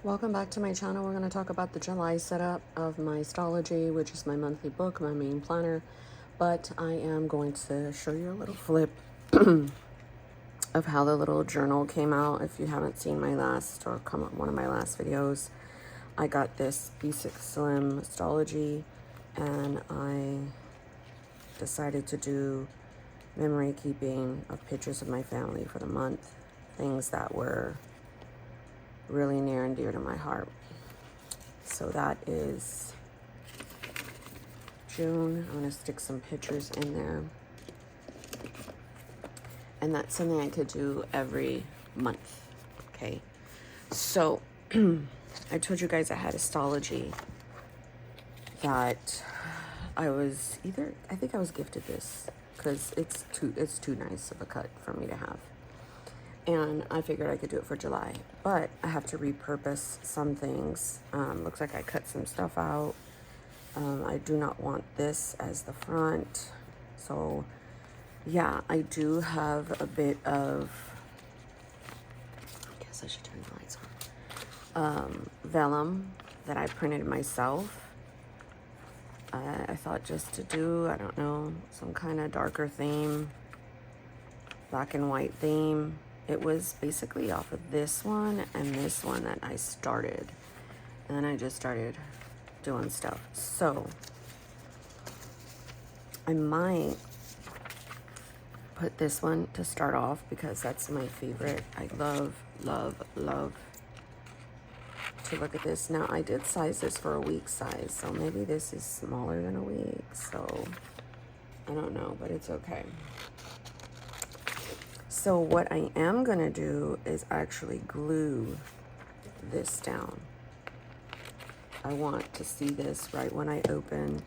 Welcome back to my channel. We're going to talk about the July setup of my Stology, which is my monthly book, my main planner. But I am going to show you a little flip of how the little journal came out. If you haven't seen my last or come up one of my last videos, I got this B6 Slim Stology and I decided to do memory keeping of pictures of my family for the month, things that were really near and dear to my heart. So that is June. I'm going to stick some pictures in there. And that's something I could do every month. Okay. So I told you guys I had a Stology that I think I was gifted this because it's too nice of a cut for me to have. And I figured I could do it for July, but I have to repurpose some things. Looks like I cut some stuff out. I do not want this as the front. So yeah, I do have a bit of, I guess I should turn the lights on, vellum that I printed myself. I thought just to do, I don't know, some kind of darker theme, black and white theme. It was basically off of this one and this one that I started. And then I just started doing stuff. So I might put this one to start off because that's my favorite. I love, love, love to look at this. Now I did size this for a week size, so maybe this is smaller than a week. So I don't know, but it's okay. So what I am going to do is actually glue this down. I want to see this right when I open.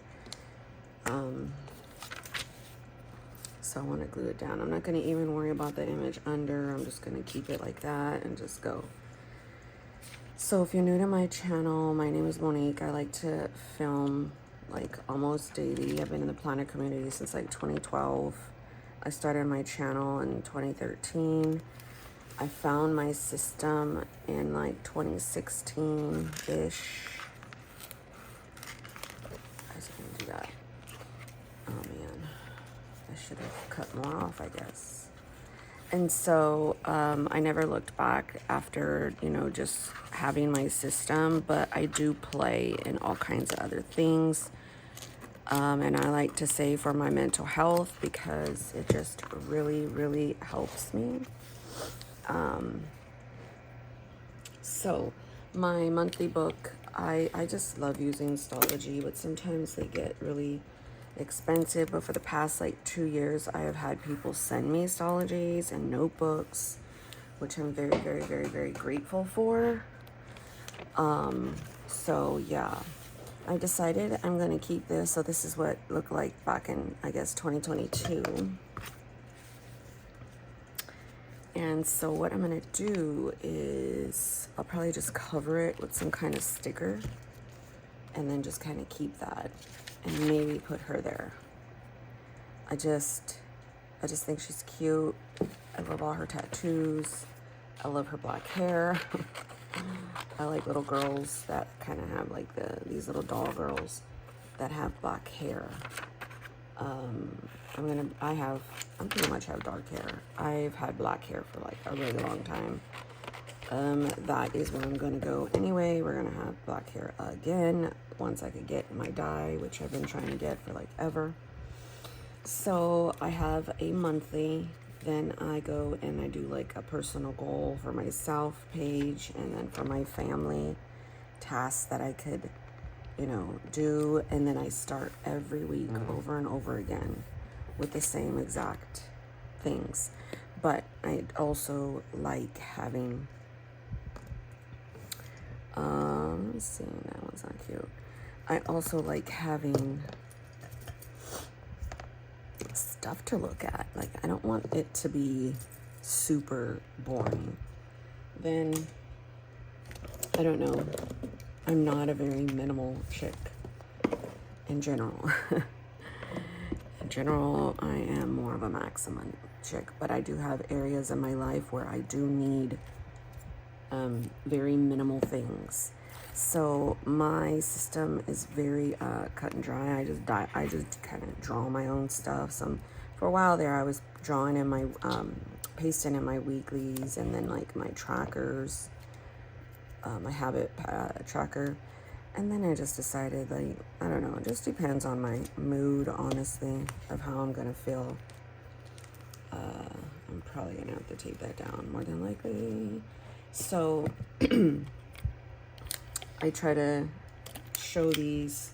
So I want to glue it down. I'm not going to even worry about the image under. I'm just going to keep it like that and just go. So if you're new to my channel, my name is Monique. I like to film like almost daily. I've been in the planner community since like 2012. I started my channel in 2013. I found my system in like 2016-ish. I was gonna do that. Oh man, I should have cut more off, I guess. And so I never looked back after, just having my system, but I do play in all kinds of other things. And I like to say for my mental health because it just really, really helps me. So my monthly book, I just love using Stology, but sometimes they get really expensive. But for the past like 2 years, I have had people send me Stologys and notebooks, which I'm very, very, very, very grateful for. So yeah. I decided I'm going to keep this. So this is what it looked like back in, I guess, 2022. And so what I'm going to do is I'll probably just cover it with some kind of sticker and then just kind of keep that and maybe put her there. I just think she's cute. I love all her tattoos. I love her black hair. I like little girls that kind of have like these little doll girls that have black hair. I pretty much have dark hair. I've had black hair for like a really long time. That is where I'm gonna go anyway. We're gonna have black hair again once I could get my dye, which I've been trying to get for like ever. So I have a monthly. Then I go and I do like a personal goal for myself page, and then for my family tasks that I could, do. And then I start every week over and over again with the same exact things. But I also like having, let's see, that one's not cute. I also like having stuff to look at. Like, I don't want it to be super boring. Then, I don't know. I'm not a very minimal chick in general. In general, I am more of a maximum chick, but I do have areas in my life where I do need very minimal things. So my system is very cut and dry. I just kind of draw my own stuff. For a while there, I was drawing in my pasting in my weeklies, and then like my trackers, my habit tracker. And then I just decided, like, I don't know, it just depends on my mood, honestly, of how I'm gonna feel. I'm probably gonna have to take that down more than likely. So I try to show these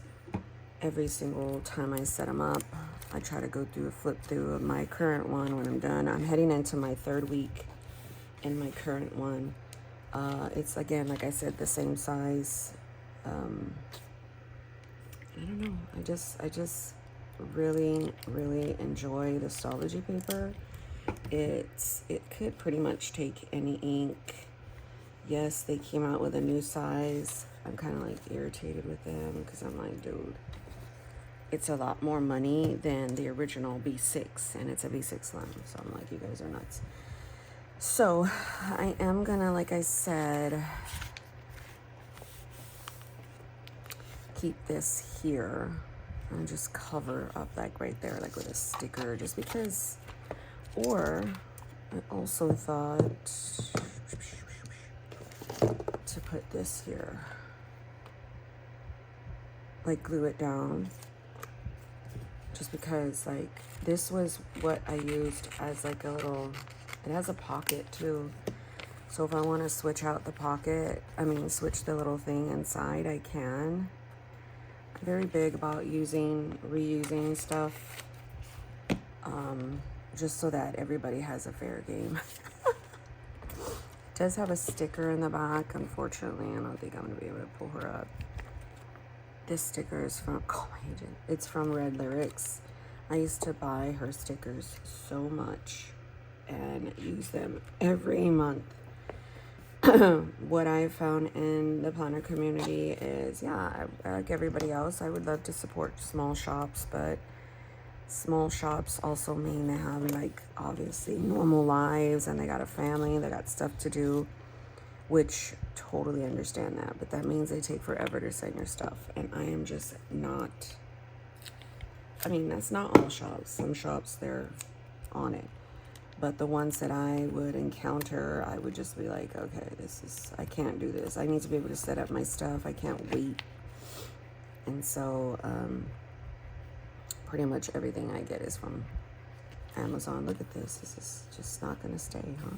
every single time I set them up. I try to go through a flip through of my current one when I'm done. I'm heading into my 3rd week in my current one. It's, again, like I said, the same size. I don't know. I just really, really enjoy the Stology paper. It could pretty much take any ink. Yes, they came out with a new size. I'm kind of like irritated with them because I'm like, dude, it's a lot more money than the original B6, and it's a B6 slim. So I'm like, you guys are nuts. So I am gonna, like I said, keep this here and just cover up like right there, like with a sticker, just because. Or I also thought to put this here, like glue it down, just because like this was what I used as like a little, it has a pocket too. So if I want to switch out the pocket, switch the little thing inside, I can. I'm very big about reusing stuff, just so that everybody has a fair game. It does have a sticker in the back. Unfortunately, I don't think I'm going to be able to pull her up. This sticker is from, oh my agent, it's from Red Lyrics. I used to buy her stickers so much and use them every month. What I found in the planner community is, yeah, like everybody else, I would love to support small shops, but small shops also mean they have, like, obviously normal lives, and they got a family, they got stuff to do, which totally understand that, but that means they take forever to send your stuff, and I am just not, that's not all shops. Some shops, they're on it. But the ones that I would encounter, I would just be like, okay, I can't do this. I need to be able to set up my stuff. I can't wait. And so, pretty much everything I get is from Amazon. Look at this. This is just not going to stay, huh?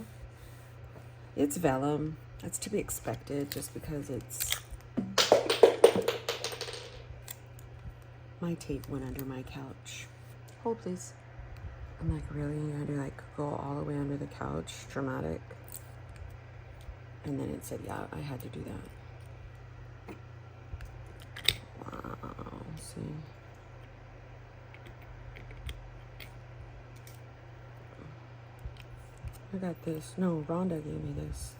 It's vellum. That's to be expected just because it's... My tape went under my couch. Hold, please. I'm like, really? You had to like go all the way under the couch? Dramatic. And then it said, yeah, I had to do that. Wow. See? I got this. No, Rhonda gave me this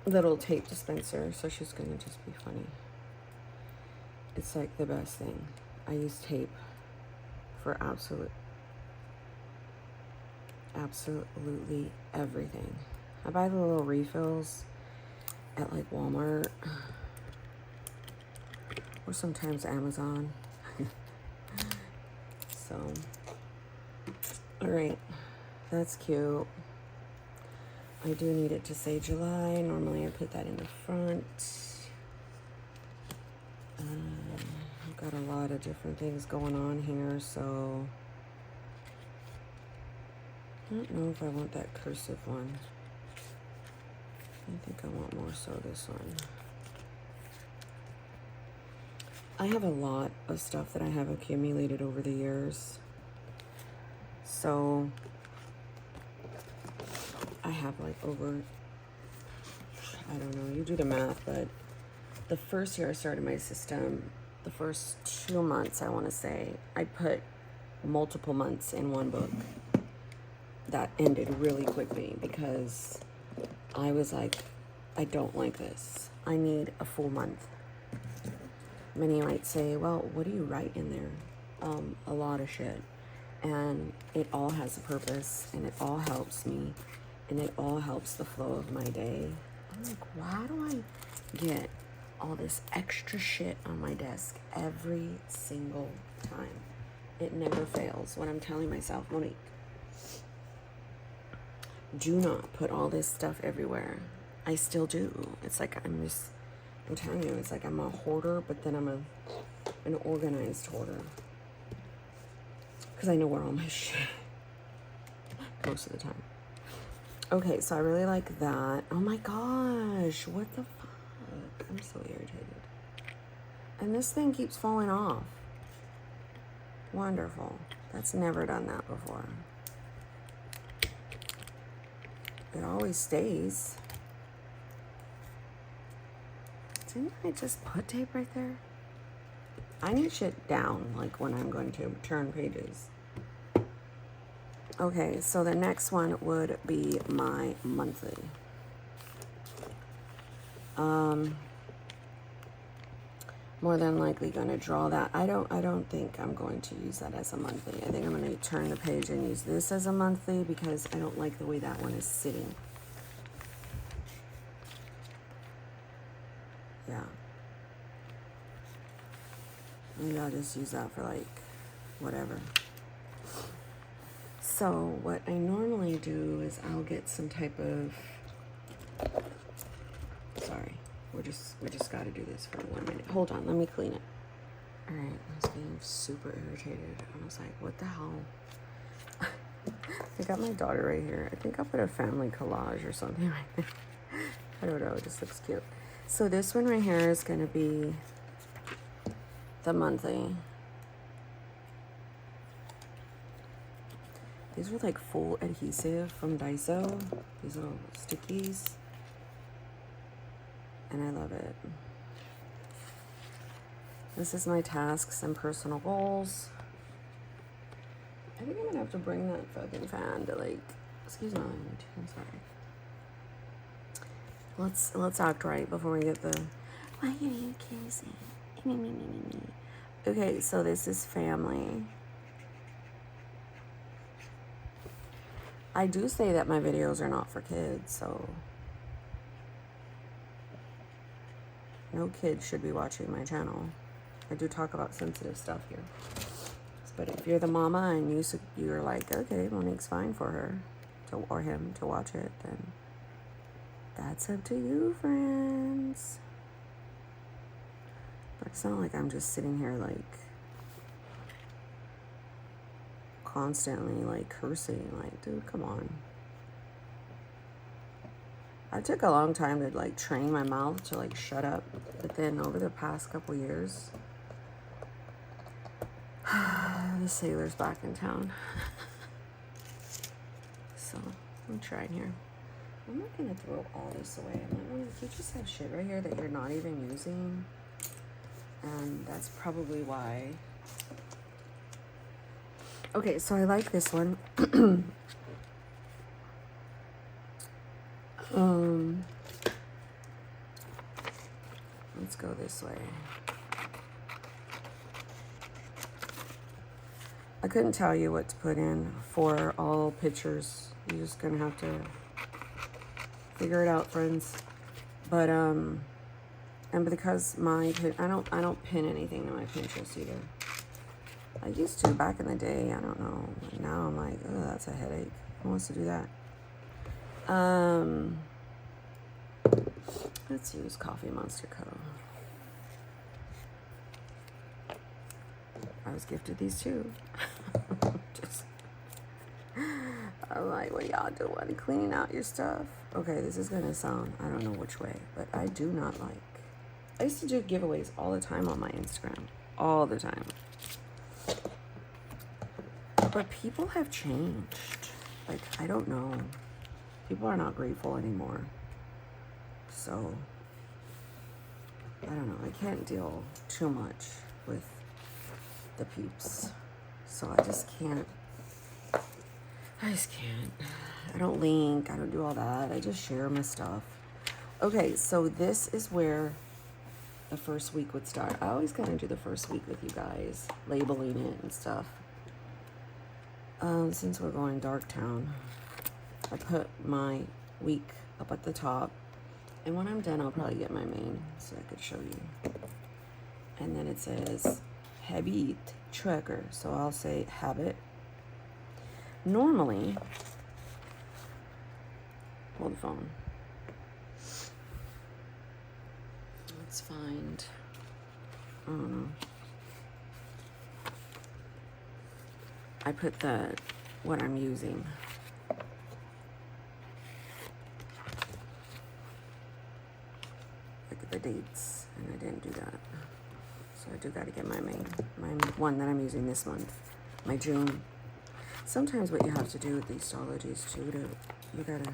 little tape dispenser, so she's gonna just be funny. It's like the best thing. I use tape for absolutely everything. I buy the little refills at like Walmart or sometimes Amazon. So, all right, that's cute. I do need it to say July. Normally I put that in the front. I've got a lot of different things going on here, so I don't know if I want that cursive one. I think I want more so this one. I have a lot of stuff that I have accumulated over the years. So I have like over, I don't know, you do the math, but the first year I started my system, the first 2 months, I want to say, I put multiple months in one book. That ended really quickly because I was like, I don't like this. I need a full month. Many might say, well, what do you write in there? A lot of shit. And it all has a purpose, and it all helps me, and it all helps the flow of my day. I'm like, why do I get all this extra shit on my desk every single time? It never fails when I'm telling myself, Monique, do not put all this stuff everywhere. I still do. It's like I'm telling you, it's like I'm a hoarder, but then I'm an organized hoarder. Because I know where all my shit most of the time. Okay, so I really like that. Oh my gosh, what the fuck? I'm so irritated. And this thing keeps falling off. Wonderful. That's never done that before. It always stays. Didn't I just put tape right there? I need shit down, like when I'm going to turn pages. Okay, so the next one would be my monthly. More than likely gonna draw that. I don't think I'm going to use that as a monthly. I think I'm gonna turn the page and use this as a monthly because I don't like the way that one is sitting. Yeah. Maybe I'll just use that for like whatever. So what I normally do is I'll get some type of, sorry, we just got to do this for 1 minute. Hold on, let me clean it. All right, I was getting super irritated. I was like, what the hell? I got my daughter right here. I think I'll put a family collage or something right there. I don't know, it just looks cute. So this one right here is going to be the monthly. These are like full adhesive from Daiso. These little stickies. And I love it. This is my tasks and personal goals. I think I'm gonna have to bring that fucking fan to like, excuse my language, I'm sorry. Let's act right before we get the, why are you kissing? Okay, so this is family. I do say that my videos are not for kids, so no kid should be watching my channel. I do talk about sensitive stuff here. But if you're the mama and you're like, okay, Monique's fine for her or him to watch it, then that's up to you, friends. But it's not like I'm just sitting here like constantly like cursing, like, dude, come on. I took a long time to like train my mouth to like shut up, but then over the past couple years, the sailor's back in town. So I'm trying here. I'm not gonna throw all this away. I'm like, oh, you just have shit right here that you're not even using, and that's probably why. Okay, so I like this one. Let's go this way. I couldn't tell you what to put in for all pictures. You're just gonna have to figure it out, friends. But and because I don't pin anything to my Pinterest either. I used to back in the day. I don't know. Now I'm like, oh, that's a headache. Who wants to do that? Let's use Coffee Monster Co. I was gifted these too. I'm like, what y'all doing? Cleaning out your stuff? Okay, this is gonna sound, I don't know which way, but I do not like. I used to do giveaways all the time on my Instagram. All the time. But people have changed. Like, I don't know. People are not grateful anymore. So, I don't know. I can't deal too much with the peeps. So I just can't. I don't link. I don't do all that. I just share my stuff. Okay, so this is where the first week would start. I always kind of do the first week with you guys, labeling it and stuff. Since we're going Dark Town, I put my week up at the top, And when I'm done, I'll probably get my main so I could show you. And then it says Habit Tracker. So I'll say habit. Normally, hold the phone. Let's find, I don't know. I put what I'm using. Look at the dates, and I didn't do that. So I do got to get my one that I'm using this month, my June. Sometimes what you have to do with these astrologies too, you gotta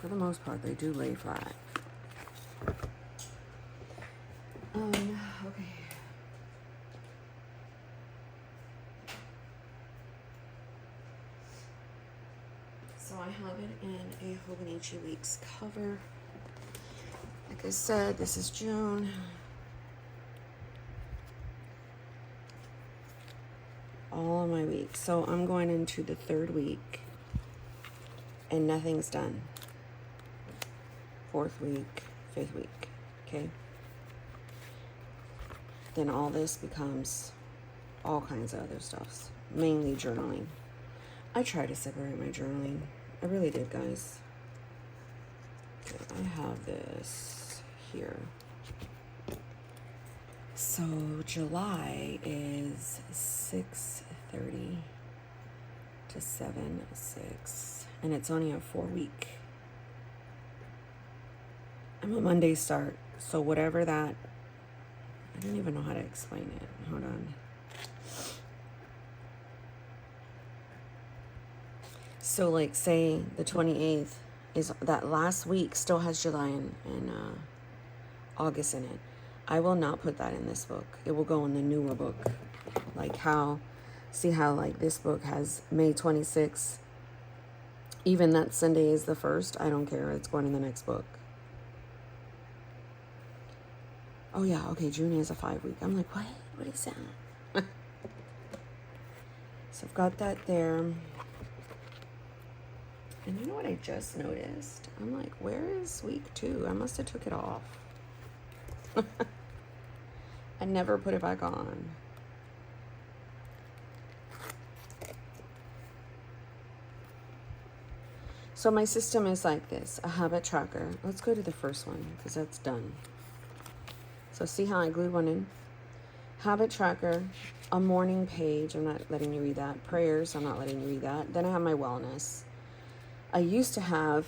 for the most part, they do lay flat. Okay. So I have it in a Hobonichi Weeks cover. Like I said, this is June. All of my weeks. So I'm going into the 3rd week and nothing's done. 4th week, 5th week, okay? Then all this becomes all kinds of other stuffs, mainly journaling. I try to separate my journaling. I really did, guys. Okay, I have this here. So July is 6:30 to 7:06, and it's only a 4-week. I'm a Monday start, so whatever that, I don't even know how to explain it. Hold on. So like say the 28th is that last week still has July and August in it. I will not put that in this book. It will go in the newer book. Like see how like this book has May 26th. Even that Sunday is the 1st. I don't care. It's going in the next book. Oh yeah, okay, June is a 5-week. I'm like, what? What is that? So I've got that there. And you know what I just noticed? I'm like, where is week 2? I must have took it off. I never put it back on. So my system is like this, a habit tracker. Let's go to the first one because that's done. So see how I glued one in? Habit tracker, a morning page. I'm not letting you read that. Prayers, I'm not letting you read that. Then I have my wellness. I used to have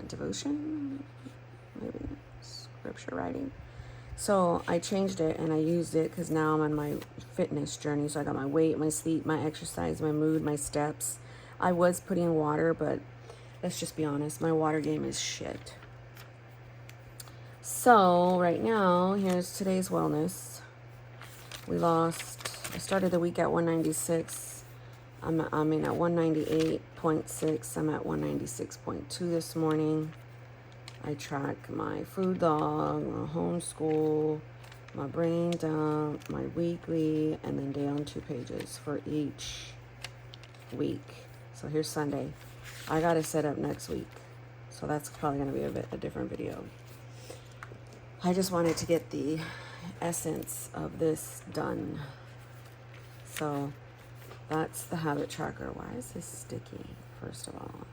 devotion, maybe scripture writing. So I changed it and I used it because now I'm on my fitness journey. So I got my weight, my sleep, my exercise, my mood, my steps. I was putting water, but let's just be honest, my water game is shit. So right now, here's today's wellness. I started the week at 196. I'm in at 198.6. I'm at 196.2 this morning. I track my food log, my homeschool, my brain dump, my weekly, and then day on 2 pages for each week. So here's Sunday. I got to set up next week. So that's probably going to be a different video. I just wanted to get the essence of this done. So that's the habit tracker. Why is this sticky, first of all?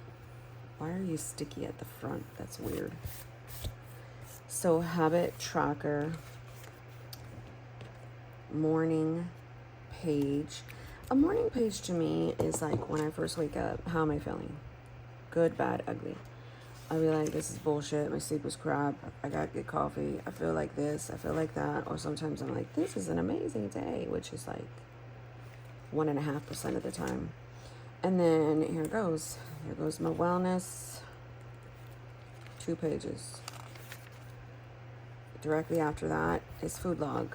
Why are you sticky at the front? That's weird. So habit tracker, morning page. A morning page to me is like when I first wake up, how am I feeling? Good, bad, ugly. I'll be like, this is bullshit. My sleep was crap. I got to get coffee. I feel like this. I feel like that. Or sometimes I'm like, this is an amazing day, which is like 1.5% of the time. And then here goes. Here goes my wellness. 2 pages. Directly after that is food log.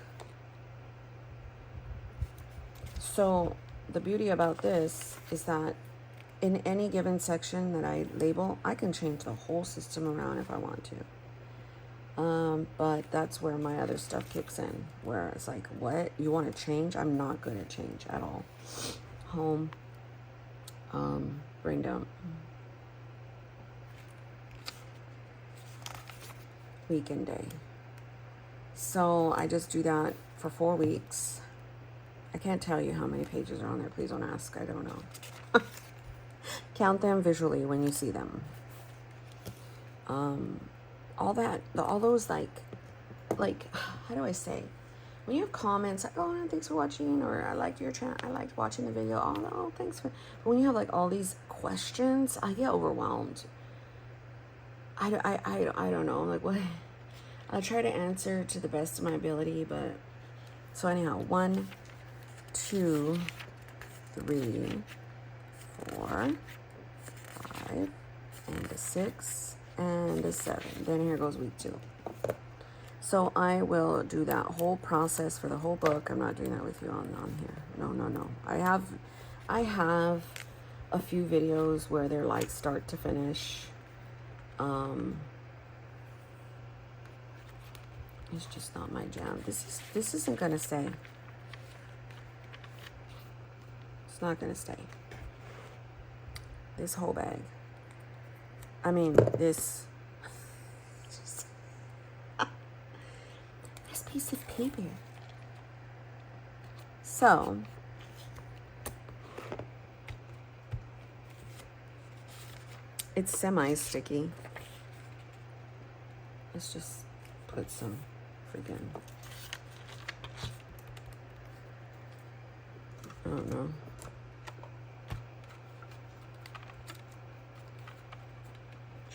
So the beauty about this is that in any given section that I label, I can change the whole system around if I want to. But that's where my other stuff kicks in, where it's like, what? You want to change? I'm not good at change at all. Home, brain dump, weekend day. So I just do that for 4 weeks. I can't tell you how many pages are on there. Please don't ask. I don't know. Count them visually when you see them. All that, all those like, how do I say? When you have comments like, oh, thanks for watching, or I liked your channel, I liked watching the video. Oh, thanks for. But when you have like all these questions, I get overwhelmed. I don't know. Like, what? I try to answer to the best of my ability, but so anyhow, 1, 2, 3, 4, 5, and a 6, and a 7. Then here goes week 2. So I will do that whole process for the whole book. I'm not doing that with you on here. No. I have a few videos where they're like start to finish. It's just not my jam. This isn't gonna stay. It's not gonna stay. This whole bag. I mean, this piece of paper. So it's semi-sticky. Let's just put some freaking, I don't know.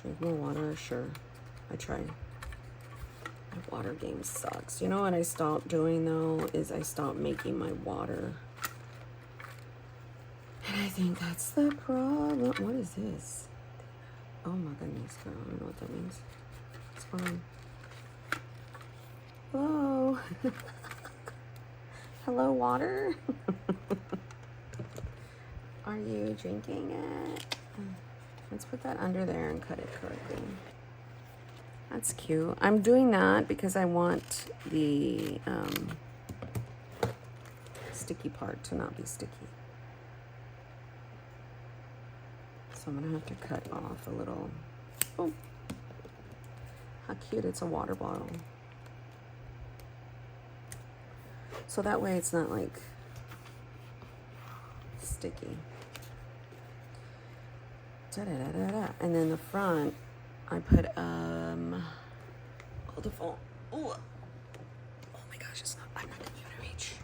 Drink more water, sure. I tried. My water game sucks. You know what I stopped doing though, is I stopped making my water. And I think that's the problem. What is this? Oh my goodness, girl, I don't know what that means. What's going on? Hello? Hello, water? Are you drinking it? Let's put that under there and cut it correctly. That's cute. I'm doing that because I want the sticky part to not be sticky. So I'm gonna have to cut off a little. Oh, how cute, it's a water bottle. So that way it's not like sticky. Da-da-da-da-da. And then the front, I put hold the phone. Oh my gosh, it's not, I'm not gonna be able to reach.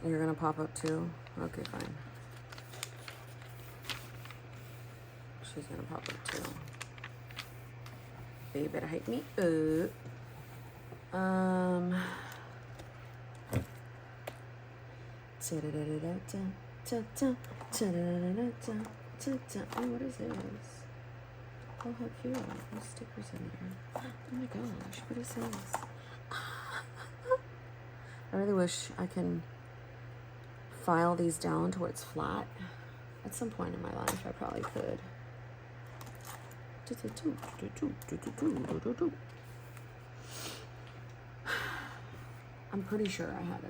You're gonna pop up too? Okay, fine. She's gonna pop up too. Baby better hype me up. Oh, what is this? Oh, how cute. There's stickers in there. Oh my gosh, what is this? I really wish I can file these down to where it's flat. At some point in my life, I probably could. I'm pretty sure I had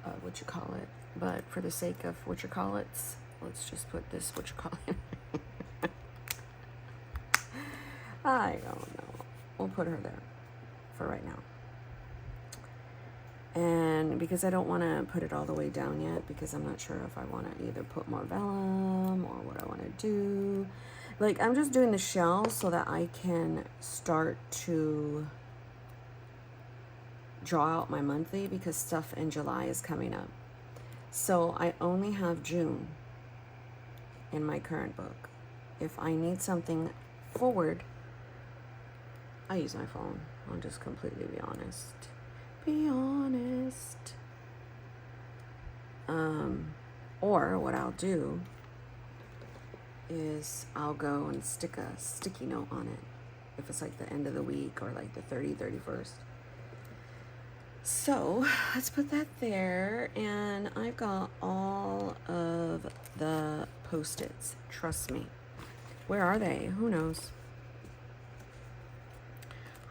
a what you call it, but for the sake of what you call it, let's just put this what you call it. I don't know. We'll put her there for right now. And because I don't want to put it all the way down yet, because I'm not sure if I want to either put more vellum or what I want to do. Like, I'm just doing the shell so that I can start to draw out my monthly, because stuff in July is coming up. So I only have June in my current book. If I need something forward, I use my phone. I'll just completely be honest. Be honest. Or what I'll do is I'll go and stick a sticky note on it if it's like the end of the week or like the 31st. So let's put that there. And I've got all of the Post-its. Trust me. Where are they? Who knows?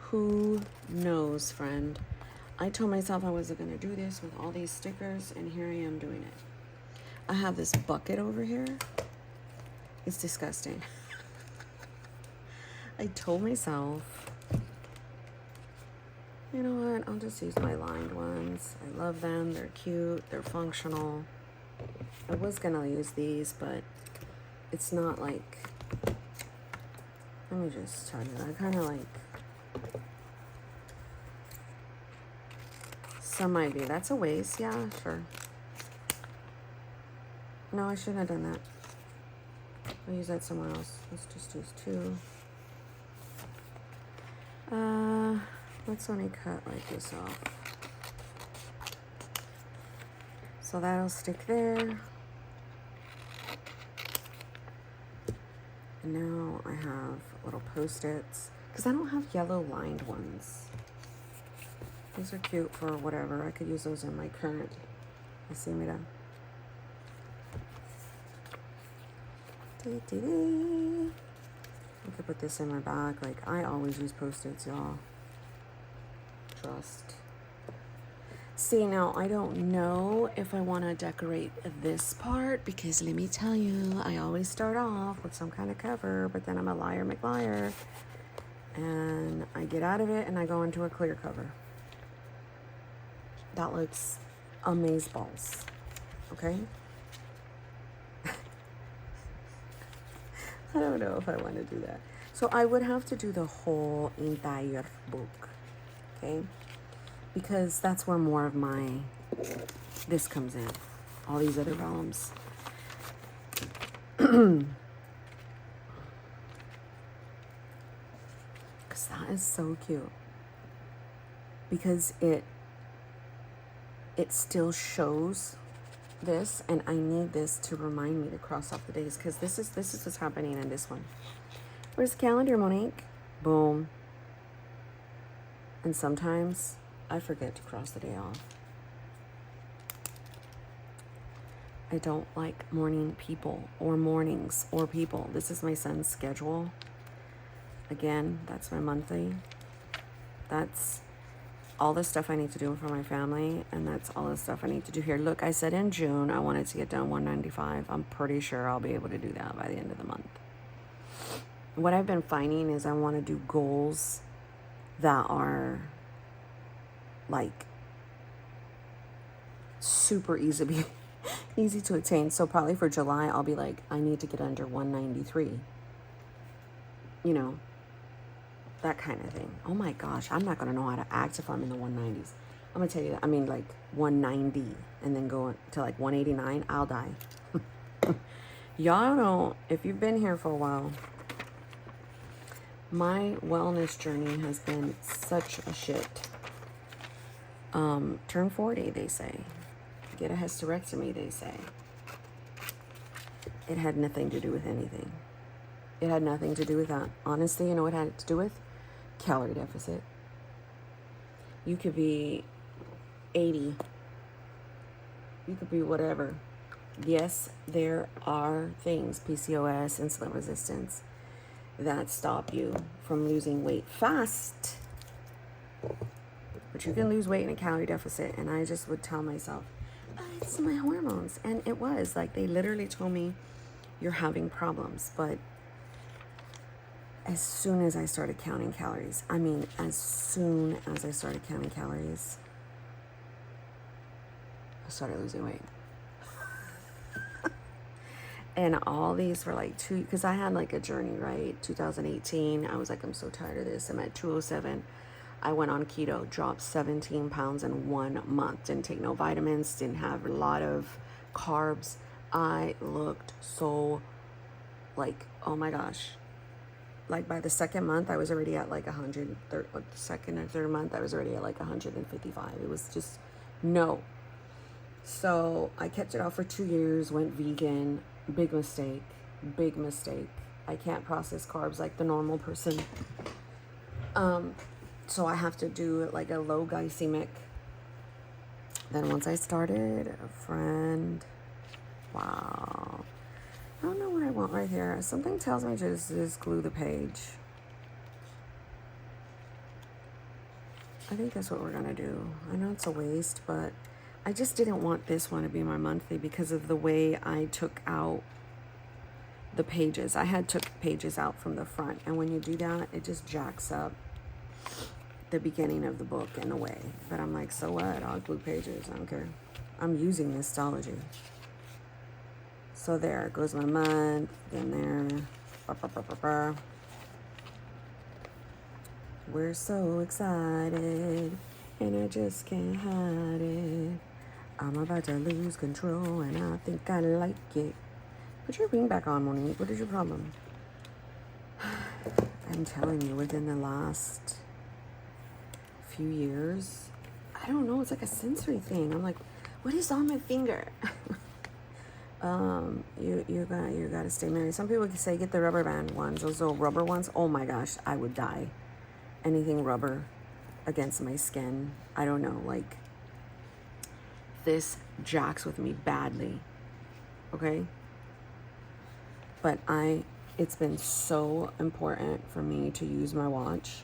Who knows, friend? I told myself I wasn't going to do this with all these stickers, and here I am doing it. I have this bucket over here. It's disgusting. I told myself, you know what? I'll just use my lined ones. I love them. They're cute. They're functional. I was going to use these, but it's not like... Let me just tell you. I kind of like... Some might be. That's a waste. Yeah, sure. No, I shouldn't have done that. I'll use that somewhere else. Let's just use 2. Let's only cut like this off. So that'll stick there. And now I have little Post-its, because I don't have yellow lined ones. These are cute for whatever. I could use those in my current. I see me done. I could put this in my bag. Like, I always use Post-its, y'all. Trust. See, now I don't know if I want to decorate this part, because let me tell you, I always start off with some kind of cover, but then I'm a liar McLiar, and I get out of it and I go into a clear cover. That looks amazeballs. Okay? I don't know if I want to do that. So I would have to do the whole entire book. Okay? Because that's where more of my, this comes in. All these other realms. Because that is so cute. Because it still shows this, and I need this to remind me to cross off the days, because this is what's happening in this one. Where's the calendar, Monique? Boom. And sometimes I forget to cross the day off. I don't like morning people or mornings or people. This is my son's schedule. Again, that's my monthly. That's all the stuff I need to do for my family, and that's all the stuff I need to do here. Look, I said in June I wanted to get done 195. I'm pretty sure I'll be able to do that by the end of the month. What I've been finding is I want to do goals that are like super easy to attain. So probably for July, I'll be like, I need to get under 193. You know, that kind of thing. Oh my gosh, I'm not going to know how to act if I'm in the 190s. I'm going to tell you that. I mean, like 190 and then go to like 189, I'll die. Y'all know, if you've been here for a while, my wellness journey has been such a shit. Turn 40, they say. Get a hysterectomy, they say. It had nothing to do with anything. It had nothing to do with that. Honestly, you know what it had to do with? Calorie deficit. You could be 80. You could be whatever. Yes, there are things, PCOS, insulin resistance, that stop you from losing weight fast. But you can lose weight in a calorie deficit. And I just would tell myself, oh, it's my hormones. And it was like, they literally told me, you're having problems. But as soon as I started counting calories, I started losing weight. And all these were like because I had like a journey, right? 2018, I was like, I'm so tired of this. I'm at 207. I went on keto, dropped 17 pounds in 1 month. Didn't take no vitamins, didn't have a lot of carbs. I looked so like, oh my gosh. Like by the second month, I was already at like 100. The second or third month, I was already at like 155. It was just no. So I kept it off for 2 years, went vegan. Big mistake. Big mistake. I can't process carbs like the normal person. So I have to do like a low glycemic. Then once I started, friend, wow. I don't know what I want right here. Something tells me to just glue the page. I think that's what we're gonna do. I know it's a waste, but I just didn't want this one to be my monthly because of the way I took out the pages. I had took pages out from the front, and when you do that, it just jacks up the beginning of the book in a way. But I'm like, so what? I'll glue pages. I don't care. I'm using Nestology. So there goes my month. Then there. Bah, bah, bah, bah, bah. We're so excited, and I just can't hide it. I'm about to lose control, and I think I like it. Put your ring back on, Monique. What is your problem? I'm telling you, within the last few years, I don't know, it's like a sensory thing. I'm like, what is on my finger? You gotta stay married. Some people can say get the rubber band ones, those little rubber ones. Oh my gosh, I would die. Anything rubber against my skin, I don't know, like this jacks with me badly. Okay? But it's been so important for me to use my watch.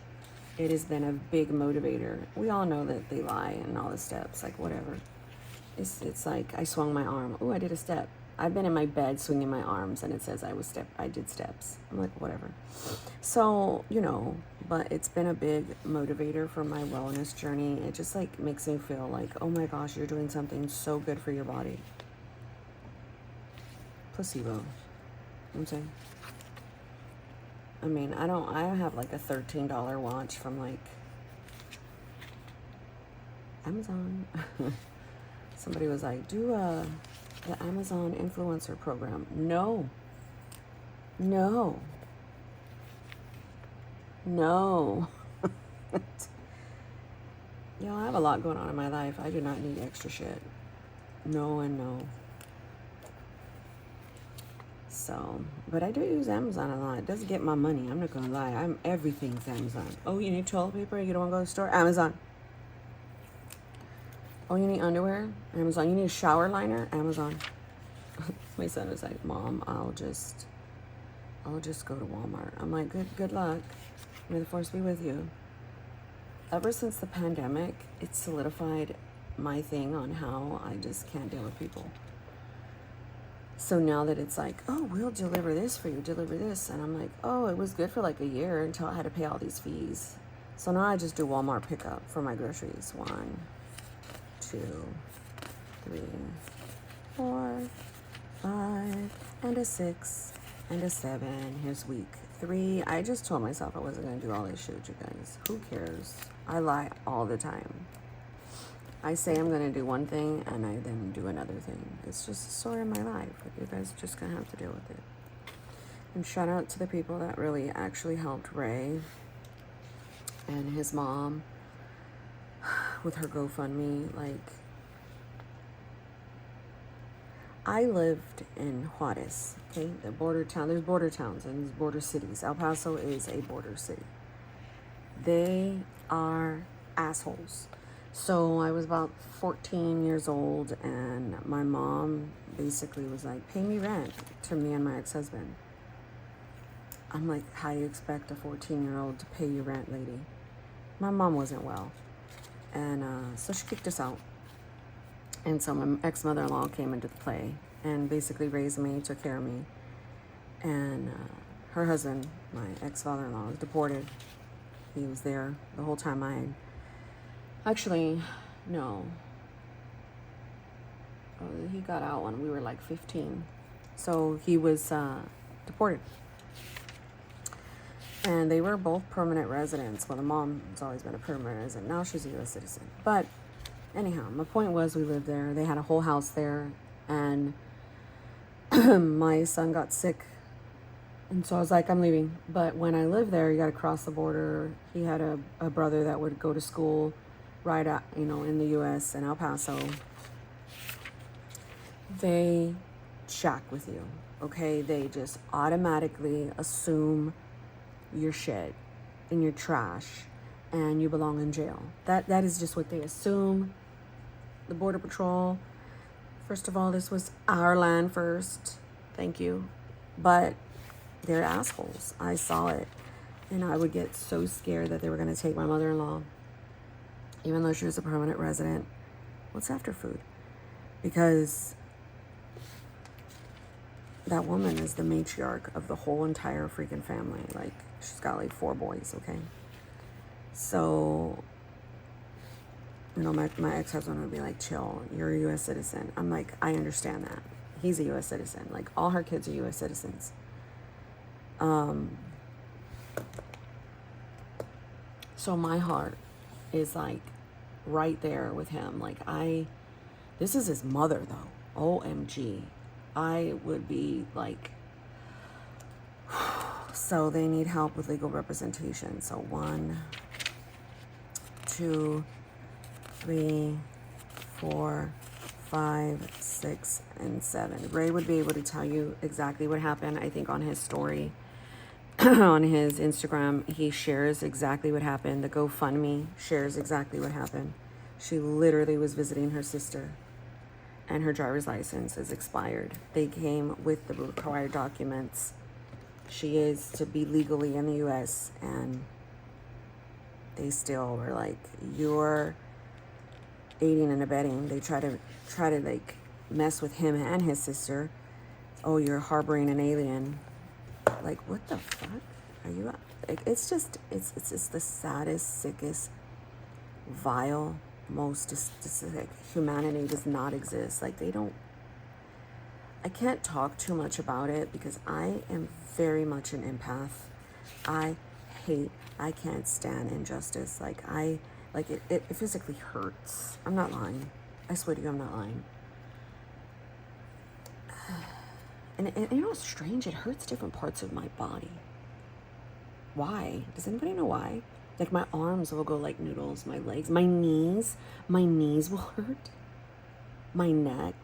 It has been a big motivator. We all know that they lie and all the steps, like whatever. It's like I swung my arm. Oh, I did a step. I've been in my bed swinging my arms and it says I did steps. I'm like, whatever. So, but it's been a big motivator for my wellness journey. It just like makes me feel like, oh my gosh, you're doing something so good for your body. Placebo. You know what I'm saying? I mean, I have like a $13 watch from like Amazon. Somebody was like, do the Amazon influencer program. No. Y'all, I have a lot going on in my life. I do not need extra shit. No and no. So, but I do use Amazon a lot. It does get my money. I'm not gonna lie. Everything's Amazon. Oh, you need toilet paper? You don't want to go to the store? Amazon. Oh, you need underwear? Amazon. You need a shower liner? Amazon. My son was like, Mom, I'll just go to Walmart. I'm like, good luck. May the force be with you. Ever since the pandemic, it solidified my thing on how I just can't deal with people. So now that it's like, oh, we'll deliver this for you, deliver this. And I'm like, oh, it was good for like a year until I had to pay all these fees. So now I just do Walmart pickup for my groceries. 1, 2, 3, 4, 5, and a 6, and a 7. Here's week 3. I just told myself I wasn't going to do all this shit with you guys. Who cares? I lie all the time. I say I'm going to do one thing, and I then do another thing. It's just a story of my life. You guys are just going to have to deal with it. And shout out to the people that really actually helped Ray and his mom with her GoFundMe. Like, I lived in Juarez, okay? The border town. There's border towns and there's border cities. El Paso is a border city. They are assholes. So I was about 14 years old, and my mom basically was like, pay me rent to me and my ex-husband. I'm like, how do you expect a 14-year-old to pay you rent, lady? My mom wasn't well. And so she kicked us out. And so my ex-mother-in-law came into the play and basically raised me, took care of me. And her husband, my ex-father-in-law, was deported. He was there the whole time Actually, no. He got out when we were like 15. So he was deported. And they were both permanent residents. Well, the mom has always been a permanent resident. Now she's a U.S. citizen. But anyhow, my point was we lived there. They had a whole house there. And my son got sick. And so I was like, I'm leaving. But when I lived there, you got to cross the border. He had a brother that would go to school right at, in the U.S. in El Paso. They shack with you, okay? They just automatically assume your shit and your trash and you belong in jail. That is just what they assume. The Border Patrol, first of all, this was our land first. Thank you. But they're assholes. I saw it. And I would get so scared that they were going to take my mother-in-law, even though she was a permanent resident. What's after food? Because that woman is the matriarch of the whole entire freaking family. Like, she's got like 4 boys, okay? So, you know, my ex-husband would be like, chill, you're a U.S. citizen. I'm like, I understand that. He's a U.S. citizen. Like, all her kids are U.S. citizens. So my heart is like right there with him. Like, this is his mother though. OMG. I would be like, so they need help with legal representation. So 1, 2, 3, 4, 5, 6, and 7. Ray would be able to tell you exactly what happened. I think on his story, on his Instagram, he shares exactly what happened. The GoFundMe shares exactly what happened. She literally was visiting her sister and her driver's license is expired. They came with the required documents. She is to be legally in the U.S. and they still were like, you're aiding and abetting. They try to like mess with him and his sister. Oh, you're harboring an alien. Like, what the fuck are you? Like, it's just the saddest, sickest, vile, most just like, humanity does not exist. Like, I can't talk too much about it because I am very much an empath. I can't stand injustice. Like, it physically hurts. I'm not lying. I swear to you, I'm not lying. And you know what's strange? It hurts different parts of my body. Why? Does anybody know why? Like, my arms will go like noodles, my legs, my knees will hurt. My neck,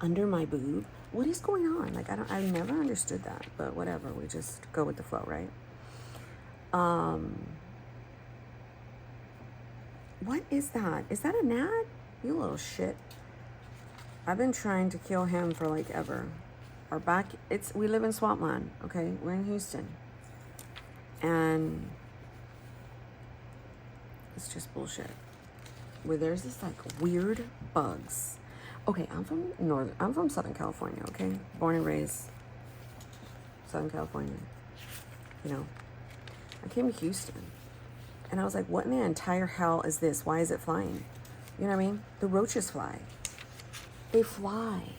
under my boob. What is going on? Like, I never understood that, but whatever. We just go with the flow, right? What is that? Is that a gnat? You little shit. I've been trying to kill him for like ever. We live in swampland, okay? We're in Houston. And it's just bullshit. Where there's this like weird bugs. Okay, I'm from Southern California, okay? Born and raised Southern California. You know, I came to Houston and I was like, what in the entire hell is this? Why is it flying? You know what I mean? The roaches fly. They fly.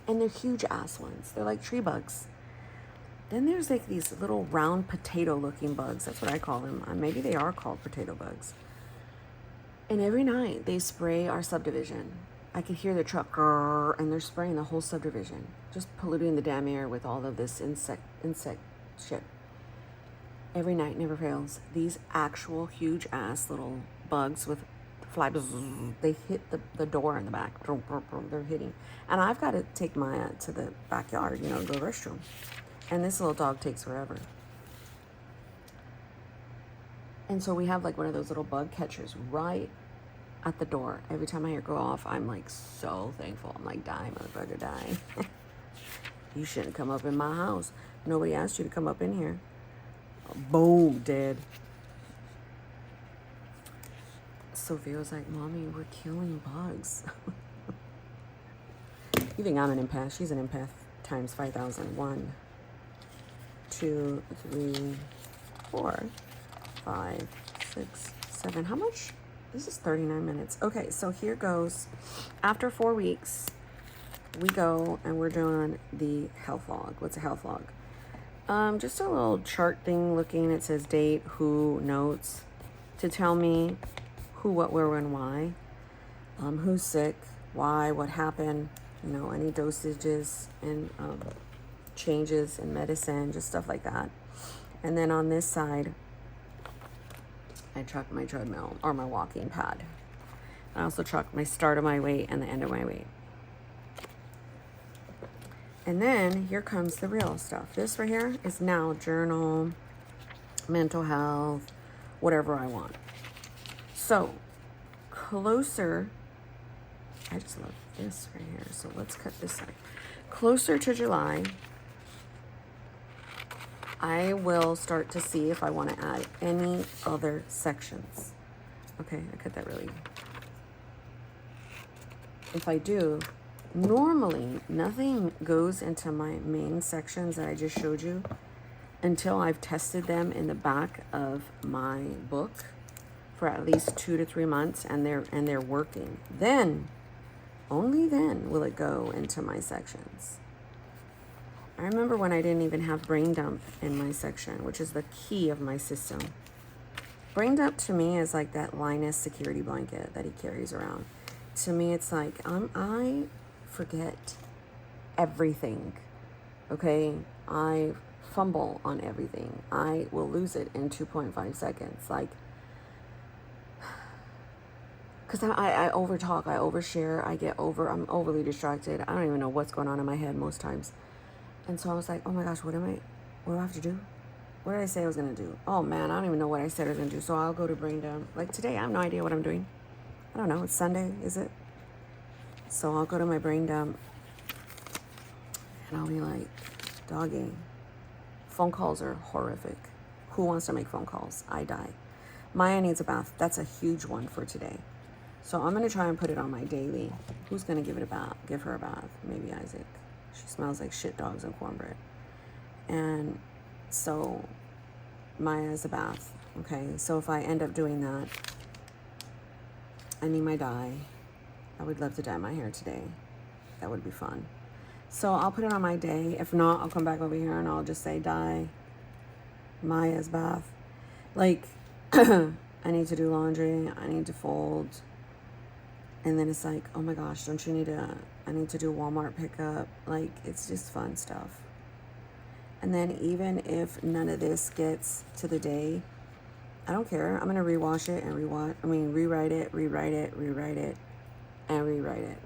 And they're huge ass ones. They're like tree bugs. Then there's like these little round potato looking bugs. That's what I call them. Maybe they are called potato bugs. And every night they spray our subdivision. I could hear the truck grrr, and they're spraying the whole subdivision. Just polluting the damn air with all of this insect shit. Every night, never fails. These actual huge ass little bugs with fly, they hit the door in the back. They're hitting. And I've got to take Maya to the backyard, you know, go to the restroom. And this little dog takes forever. And so we have like one of those little bug catchers right at the door. Every time I hear go off, I'm like so thankful. I'm like, die, motherfucker, die. You shouldn't come up in my house. Nobody asked you to come up in here. Boom, dead. Sophia was like, Mommy, we're killing bugs. You think I'm an empath? She's an empath times 5,000. 1, 2, 3, 4, 5, 6, 7. How much? This is 39 minutes. Okay, so here goes. After 4 weeks, we go and we're doing the health log. What's a health log? Just a little chart thing looking. It says date, who, notes, to tell me who, what, where, when, why. Who's sick, why, what happened, you know, any dosages and changes in medicine, just stuff like that. And then on this side, I track my treadmill or my walking pad. I also track my start of my weight and the end of my weight. And then here comes the real stuff. This right here is now journal, mental health, whatever I want. So closer, I just love this right here. So let's cut this side. Closer to July, I will start to see if I want to add any other sections. Okay, I cut that really. If I do, normally nothing goes into my main sections that I just showed you until I've tested them in the back of my book for at least 2 to 3 months and they're working. Then, only then will it go into my sections. I remember when I didn't even have brain dump in my section, which is the key of my system. Brain dump to me is like that Linus security blanket that he carries around. To me, it's like I forget everything. Okay, I fumble on everything. I will lose it in 2.5 seconds. Like, because I overtalk, I overshare, I'm overly distracted. I don't even know what's going on in my head most times. And so I was like, oh my gosh, what do I have to do? What did I say I was going to do? Oh man, I don't even know what I said I was going to do. So I'll go to brain dump. Like today, I have no idea what I'm doing. I don't know. It's Sunday, is it? So I'll go to my brain dump and I'll be like, doggy, phone calls are horrific. Who wants to make phone calls? I die. Maya needs a bath. That's a huge one for today. So I'm going to try and put it on my daily. Who's going to give her a bath? Maybe Isaac. She smells like shit dogs and cornbread. And so Maya's a bath. Okay. So if I end up doing that, I need my dye. I would love to dye my hair today. That would be fun. So I'll put it on my day. If not, I'll come back over here and I'll just say dye Maya's bath. Like, I need to do laundry. I need to fold. And then it's like, oh my gosh, I need to do Walmart pickup. Like, it's just fun stuff. And then even if none of this gets to the day, I don't care. I'm going to rewash it and rewrite it, and rewrite it.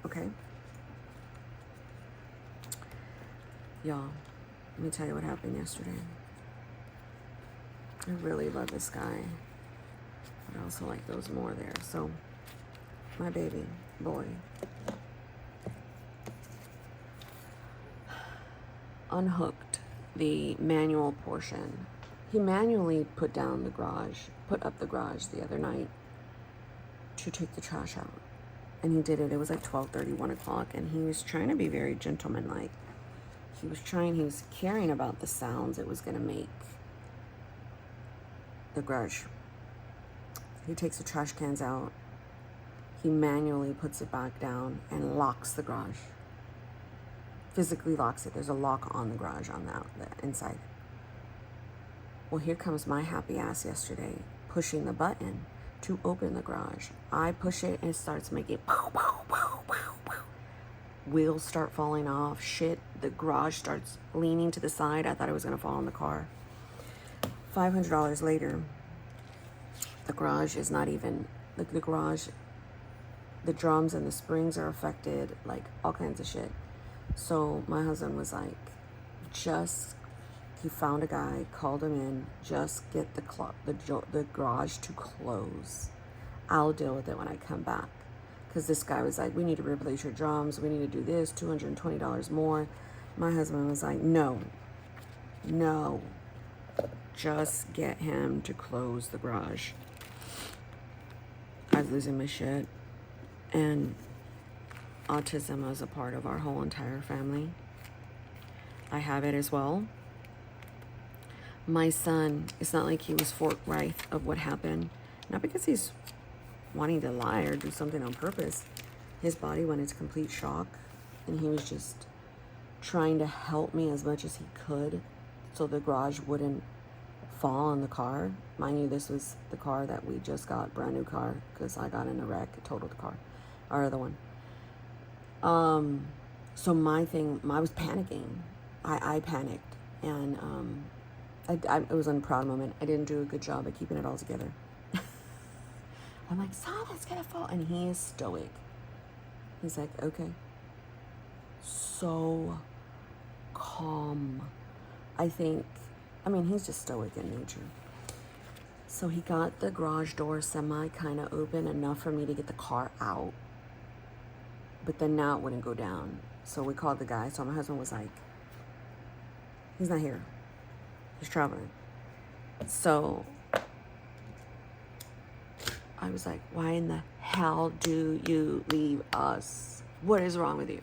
Okay? Y'all, let me tell you what happened yesterday. I really love this guy. But I also like those more there. So, my baby boy unhooked the manual portion. He manually put up the garage the other night to take the trash out. And he did it. It was like 12:30, 1 o'clock. And he was trying to be very gentlemanlike. He was caring about the sounds it was going to make. The garage. He takes the trash cans out. He manually puts it back down and locks the garage. Physically locks it. There's a lock on the garage on the inside. Well, here comes my happy ass yesterday, pushing the button to open the garage. I push it and it starts making pow, pow, pow, pow, pow. Wheels start falling off. Shit, the garage starts leaning to the side. I thought it was going to fall on the car. $500 later, the garage is not even, like the garage, the drums and the springs are affected, like all kinds of shit. So my husband was like, he found a guy, called him in, just get the garage to close. I'll deal with it when I come back. Because this guy was like, we need to replace your drums. We need to do this, $220 more. My husband was like, no, just get him to close the garage. I was losing my shit. And autism is a part of our whole entire family. I have it as well. My son, it's not like he was forthright of what happened. Not because he's wanting to lie or do something on purpose. His body went into complete shock. And he was just trying to help me as much as he could so the garage wouldn't fall on the car. Mind you, this was the car that we just got, brand new car, because I got in a wreck, totaled the car, our other one. So I was panicking. I panicked, and it was a proud moment. I didn't do a good job at keeping it all together. I'm like, son, it's gonna fall, and he is stoic. He's like, okay. so calm. He's just stoic in nature. So he got the garage door semi kind of open enough for me to get the car out. But then now it wouldn't go down. So we called the guy. So my husband was like, he's not here. He's traveling. So I was like, why in the hell do you leave us? What is wrong with you?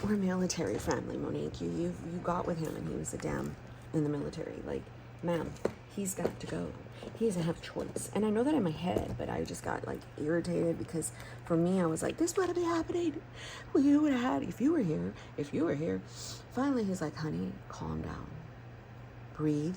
We're a military family, Monique. You got with him and he was a damn in the military. Like, ma'am, he's got to go. He doesn't have a choice. And I know that in my head, but I just got like irritated because for me, I was like, this wouldn't be happening. Well, you would have had if you were here. Finally, he's like, honey, calm down. Breathe.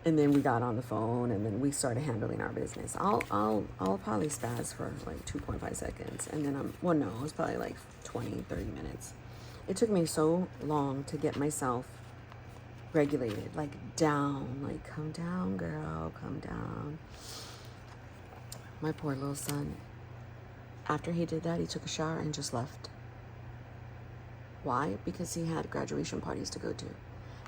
And then we got on the phone and then we started handling our business. I'll probably spaz for like 2.5 seconds. And then it was probably like 20, 30 minutes. It took me so long to get myself regulated, like down, like calm down, girl, calm down. My poor little son, after he did that, he took a shower and just left. Why? Because he had graduation parties to go to.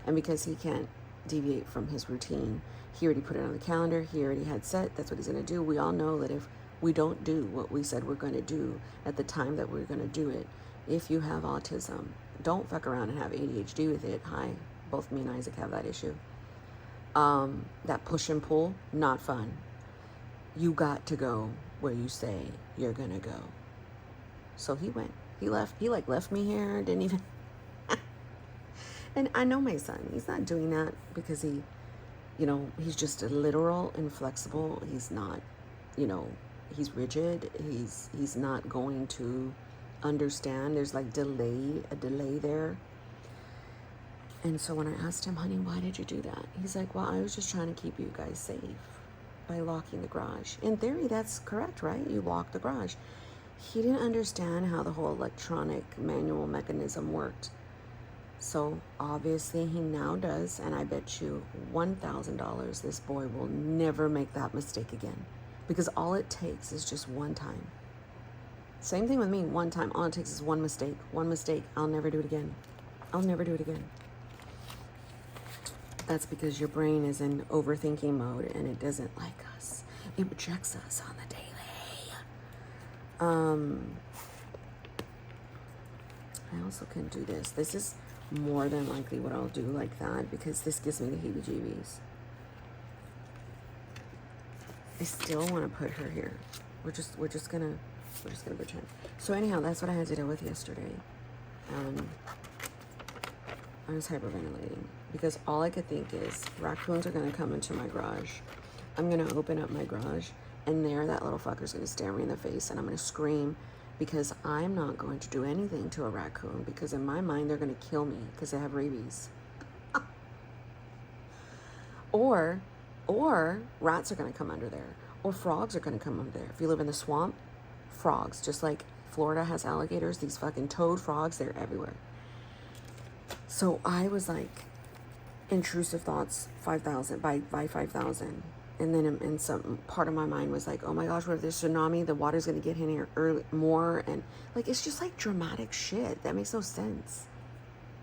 And because he can't deviate from his routine. He already put it on the calendar. He already had set. That's what he's going to do. We all know that if we don't do what we said we're going to do at the time that we're going to do it, if you have autism, don't fuck around and have ADHD with it. Hi, both me and Isaac have that issue. That push and pull, not fun. You got to go where you say you're going to go. So he went. He left. He left me here. Didn't even... And I know my son, he's not doing that because he's just literal and flexible. He's not, he's rigid. He's not going to understand. There's like a delay there. And so when I asked him, honey, why did you do that? He's like, well, I was just trying to keep you guys safe by locking the garage. In theory, that's correct, right? You lock the garage. He didn't understand how the whole electronic manual mechanism worked. So obviously he now does, and I bet you $1,000 this boy will never make that mistake again, because all it takes is just one time. Same thing with me, one time. All it takes is one mistake. I'll never do it again. That's because your brain is in overthinking mode and it doesn't like us. It rejects us on the daily. I also can do this. This is more than likely what I'll do like that because this gives me the heebie-jeebies. I still want to put her here. We're just gonna pretend. So anyhow, that's what I had to deal with yesterday. I was hyperventilating because all I could think is raccoons are gonna come into my garage. I'm gonna open up my garage and there that little fucker's gonna stare me in the face and I'm gonna scream because I'm not going to do anything to a raccoon because in my mind they're gonna kill me because they have rabies. Or rats are gonna come under there, or frogs are gonna come under there. If you live in the swamp, frogs, just like Florida has alligators, these fucking toad frogs, they're everywhere. So I was like, intrusive thoughts, 5,000 by 5,000. And then in some part of my mind was like, oh my gosh, what if there's a tsunami? The water's going to get in here more. And like, it's just like dramatic shit. That makes no sense.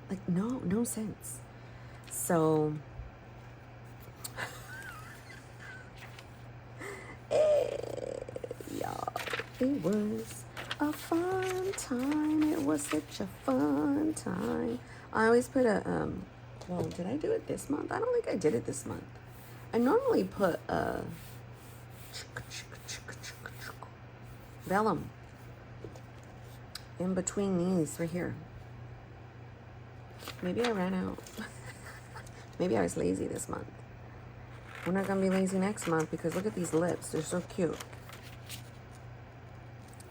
Like, no sense. So, y'all, it was a fun time. It was such a fun time. I always put a, well, did I do it this month? I don't think I did it this month. I normally put vellum in between these right here. Maybe I ran out. Maybe I was lazy this month. We're not gonna be lazy next month because look at these lips. They're so cute.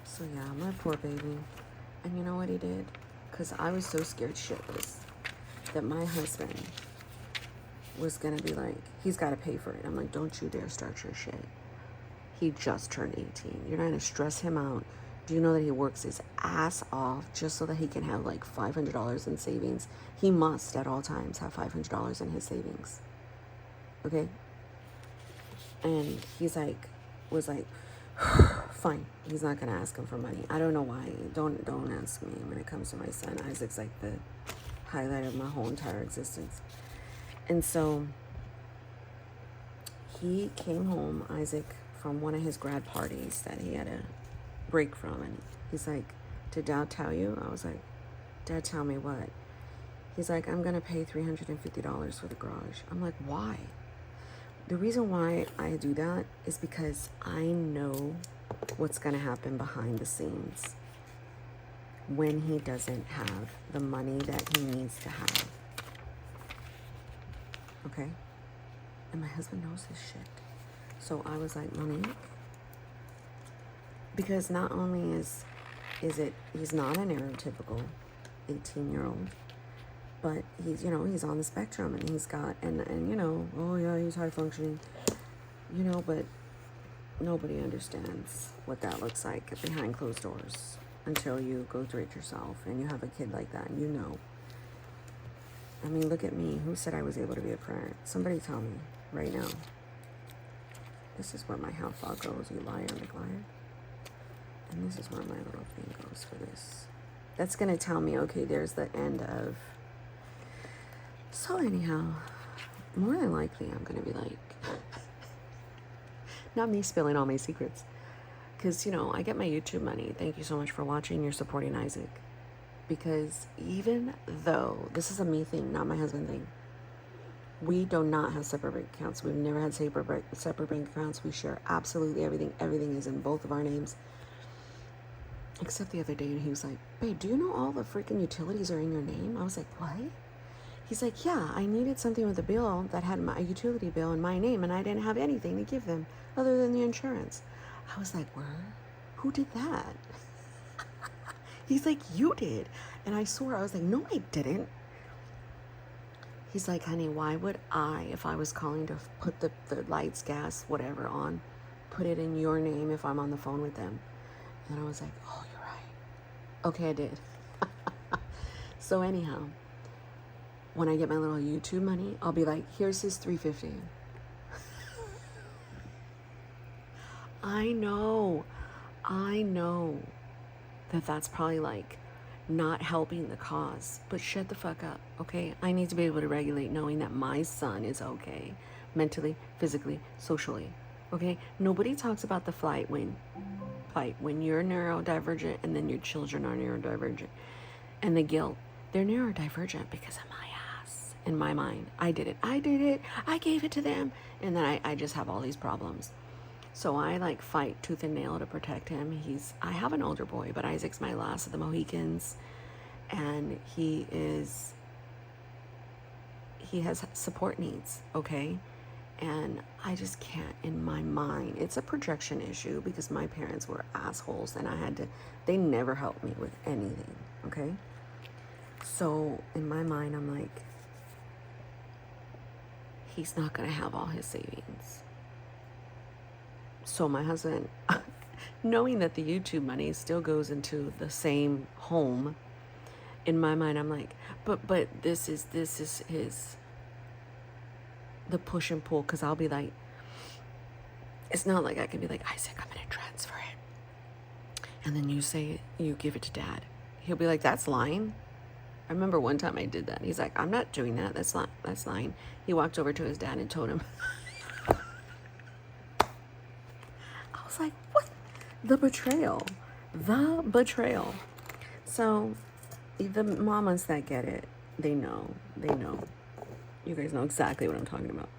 So yeah, my poor baby. And you know what he did? Because I was so scared shitless that my husband was gonna be like, he's gotta pay for it. I'm like, don't you dare start your shit. He just turned 18. You're not gonna stress him out. Do you know that he works his ass off just so that he can have like $500 in savings? He must at all times have $500 in his savings. Okay? And he's like, was like, Fine. He's not gonna ask him for money. I don't know why. Don't ask me when it comes to my son. Isaac's like the highlight of my whole entire existence. And so he came home, Isaac, from one of his grad parties that he had a break from, and he's like, "Did Dad tell you?" I was like, "Dad, tell me what?" He's like, "I'm gonna pay $350 for the garage." I'm like, "Why?" The reason why I do that is because I know what's gonna happen behind the scenes when he doesn't have the money that he needs to have. Okay? And my husband knows this shit. So I was like, Monique, because not only is it he's not a neurotypical 18-year-old, but he's, he's on the spectrum, and he's got, and oh yeah, he's high functioning, but nobody understands what that looks like behind closed doors until you go through it yourself and you have a kid like that, and I mean, look at me. Who said I was able to be a parent? Somebody tell me right now. This is where my half fog goes, you liar, McLiar. And this is where my little thing goes for this. That's going to tell me, okay, there's the end of... So anyhow, more than likely, I'm going to be like... Not me spilling all my secrets. Because, I get my YouTube money. Thank you so much for watching. You're supporting Isaac. Because even though... This is a me thing, not my husband thing. We do not have separate bank accounts. We've never had separate bank accounts. We share absolutely everything. Everything is in both of our names. Except the other day, and he was like, "Babe, do you know all the freaking utilities are in your name?" I was like, "What?" He's like, "Yeah, I needed something with a bill that had my utility bill in my name, and I didn't have anything to give them other than the insurance." I was like, "Where? Who did that?" He's like, "You did." And I swore, I was like, "No, I didn't." He's like, "Honey, why would I, if I was calling to put the lights, gas, whatever on, put it in your name if I'm on the phone with them?" And I was like, "Oh, you're right." Okay, I did. So anyhow, when I get my little YouTube money, I'll be like, "Here's his $350." I know that that's probably like not helping the cause, but shut the fuck up, okay? I need to be able to regulate knowing that my son is okay, mentally, physically, socially, okay? Nobody talks about the flight when you're neurodivergent and then your children are neurodivergent, and the guilt. They're neurodivergent because of my ass. In my mind, I did it, I gave it to them, and then I just have all these problems. So I like fight tooth and nail to protect him. I have an older boy, but Isaac's my last of the Mohicans, and he has support needs, okay? And I just can't, in my mind. It's a projection issue because my parents were assholes, and they never helped me with anything, okay? So in my mind, I'm like, he's not gonna have all his savings. So my husband, knowing that the YouTube money still goes into the same home, in my mind, I'm like, but this is his, the push and pull, because I'll be like, it's not like I can be like, "Isaac, I'm going to transfer it." And then you give it to Dad. He'll be like, "That's lying." I remember one time I did that. He's like, "I'm not doing that. That's lying." He walked over to his dad and told him. I was like, what? The betrayal. So the mamas that get it, they know. You guys know exactly what I'm talking about.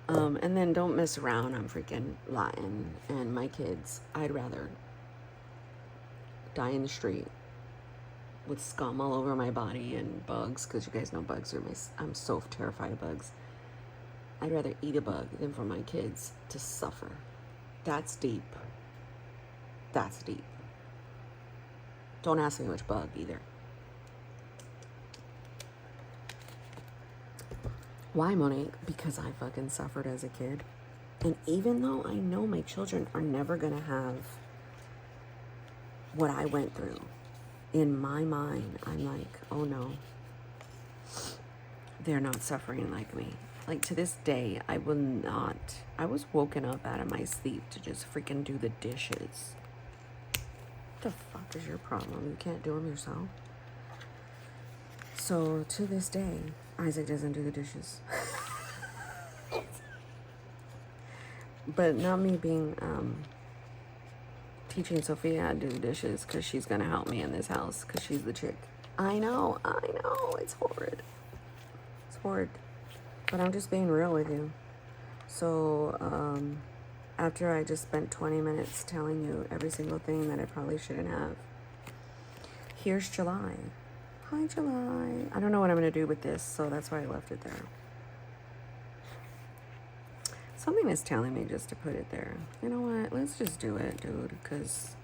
And then don't mess around. I'm freaking Latin, and my kids, I'd rather die in the street with scum all over my body and bugs, because you guys know bugs are I'm so terrified of bugs. I'd rather eat a bug than for my kids to suffer. That's deep. Don't ask me which bug either. Why, Monique? Because I fucking suffered as a kid. And even though I know my children are never gonna have what I went through, in my mind, I'm like, oh no, they're not suffering like me. Like, to this day, I will not. I was woken up out of my sleep to just freaking do the dishes. What the fuck is your problem? You can't do them yourself? So, to this day, Isaac doesn't do the dishes. But not me being, teaching Sophia how to do the dishes because she's going to help me in this house because she's the chick. I know, it's horrid. It's horrid. But I'm just being real with you. So, after I just spent 20 minutes telling you every single thing that I probably shouldn't have, here's July. Hi, July. I don't know what I'm going to do with this, so that's why I left it there. Something is telling me just to put it there. You know what? Let's just do it, dude, because...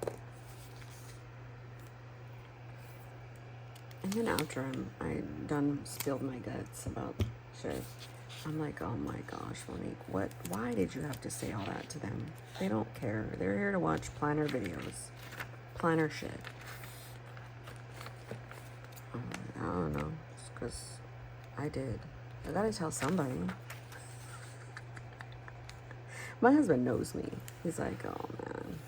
And then after I done spilled my guts about shit, I'm like, oh my gosh, Monique, why did you have to say all that to them? They don't care. They're here to watch planner videos. Planner shit. I don't know. It's because I did. I gotta tell somebody. My husband knows me. He's like, oh man,